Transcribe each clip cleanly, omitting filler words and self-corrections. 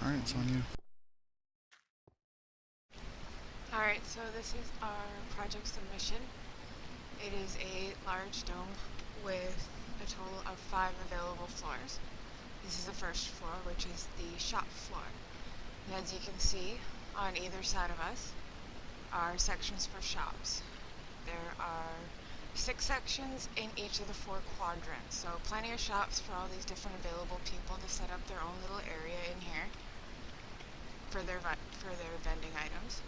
Alright, it's on you. Alright, so this is our project submission. It is a large dome with a total of 5 available floors. This is the first floor, which is the shop floor. And as you can see, on either side of us are sections for shops. There are 6 sections in each of the 4 quadrants, so plenty of shops for all these different available people to set up their own little area in here for their vending items.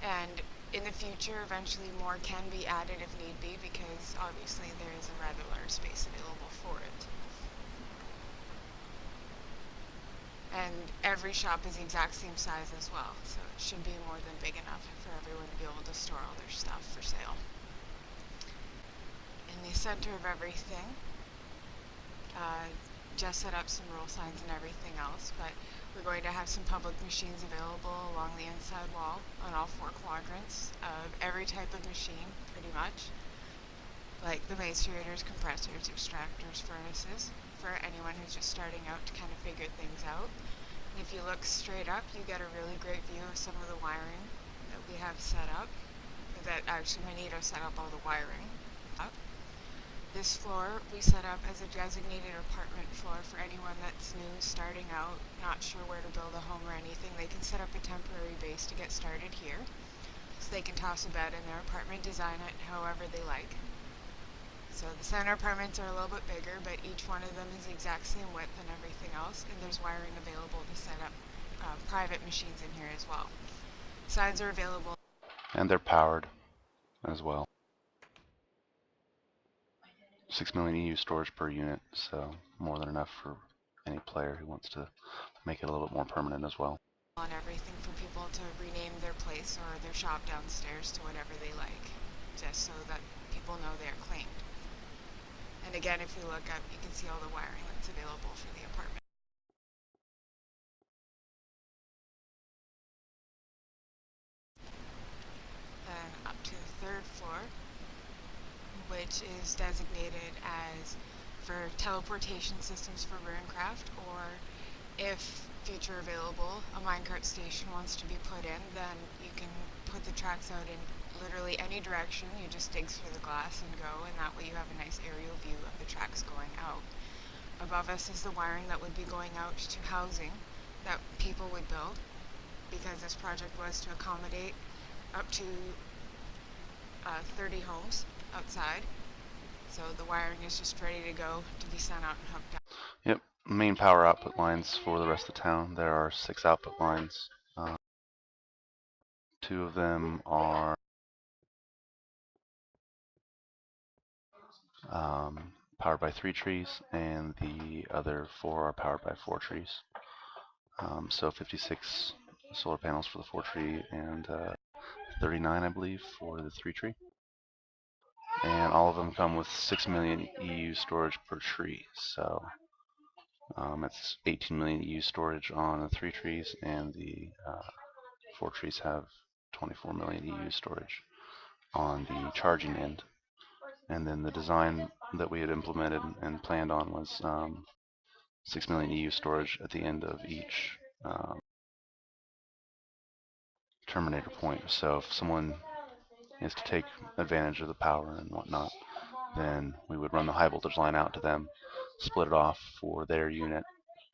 And in the future, eventually more can be added if need be, because obviously there is a rather large space available for it. And every shop is the exact same size as well, so it should be more than big enough for everyone to be able to store all their stuff for sale. In the center of everything, just set up some roll signs and everything else, but we're going to have some public machines available along the inside wall on all 4 quadrants of every type of machine, pretty much, like the macerators, compressors, extractors, furnaces, for anyone who's just starting out to kind of figure things out. And if you look straight up, you get a really great view of some of the wiring that we have set up, that actually Manito set up all the wiring up. This floor we set up as a designated apartment floor for anyone that's new, starting out, not sure where to build a home or anything. They can set up a temporary base to get started here. So they can toss a bed in their apartment, design it however they like. So the center apartments are a little bit bigger, but each one of them is the exact same width and everything else, and there's wiring available to set up private machines in here as well. Signs are available. And they're powered as well. 6 million EU storage per unit, so more than enough for any player who wants to make it a little bit more permanent as well. And everything for people to rename their place or their shop downstairs to whatever they like, just so that people know they're claimed. And again, if you look up, you can see all the wiring that's available for the apartment. Then up to the 3rd floor, which is designated as for teleportation systems for Runcraft, or if future available, a minecart station wants to be put in, then you can put the tracks out in literally any direction. You just dig through the glass and go, and that way you have a nice aerial view of the tracks going out. Above us is the wiring that would be going out to housing that people would build, because this project was to accommodate up to 30 homes outside. So the wiring is just ready to go to be sent out and hooked up. Yep, main power output lines for the rest of the town. There are 6 output lines. 2 of them are powered by 3 trees, and the other 4 are powered by 4 trees. So 56 solar panels for the 4 tree and 39, I believe, for the 3 tree. And all of them come with 6 million EU storage per tree. So it's 18 million EU storage on the 3 trees, and the 4 trees have 24 million EU storage on the charging end. And then the design that we had implemented and planned on was 6 million EU storage at the end of each terminator point. So if someone is to take advantage of the power and whatnot, then we would run the high voltage line out to them, split it off for their unit,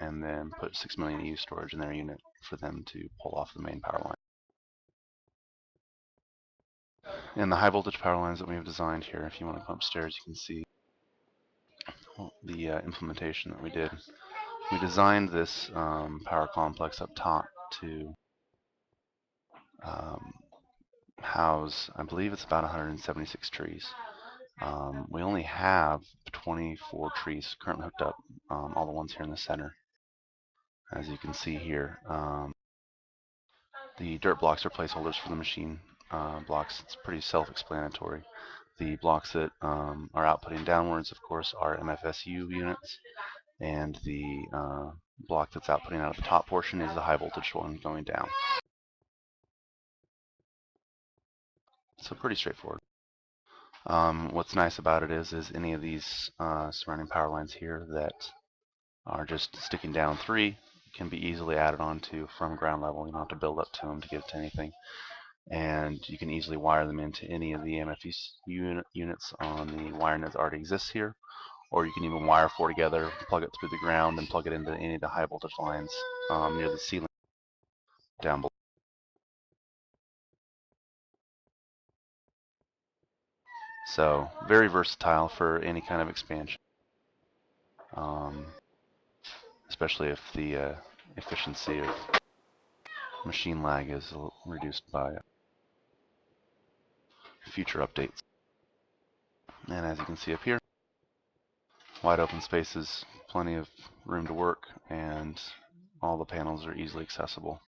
and then put 6 million EU storage in their unit for them to pull off the main power line. And the high voltage power lines that we have designed here, if you want to come upstairs, you can see the implementation that we did. We designed this power complex up top to house, I believe it's about 176 trees. We only have 24 trees currently hooked up, all the ones here in the center. As you can see here, the dirt blocks are placeholders for the machine blocks. It's pretty self-explanatory. The blocks that are outputting downwards, of course, are MFSU units, and the block that's outputting out of the top portion is the high voltage one going down. So pretty straightforward. What's nice about it is any of these surrounding power lines here that are just sticking down 3, can be easily added onto from ground level. You don't have to build up to them to get to anything. And you can easily wire them into any of the MFE units on the wiring that already exists here. Or you can even wire four together, plug it through the ground, and plug it into any of the high voltage lines near the ceiling down below. So very versatile for any kind of expansion, especially if the efficiency of machine lag is reduced by future updates. And as you can see up here, wide open spaces, plenty of room to work, and all the panels are easily accessible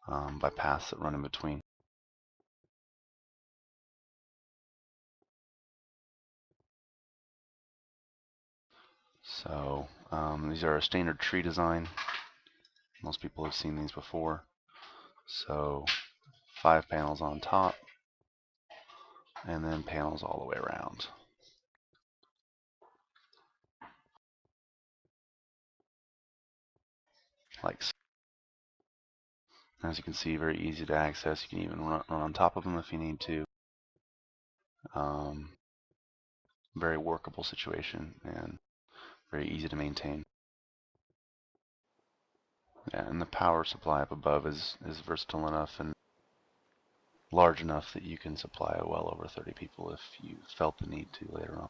by paths that run in between. So these are a standard tree design. Most people have seen these before. So 5 panels on top, and then panels all the way around. Like so. As you can see, very easy to access. You can even run on top of them if you need to. Very workable situation and very easy to maintain. Yeah, and the power supply up above is versatile enough and large enough that you can supply well over 30 people if you felt the need to later on.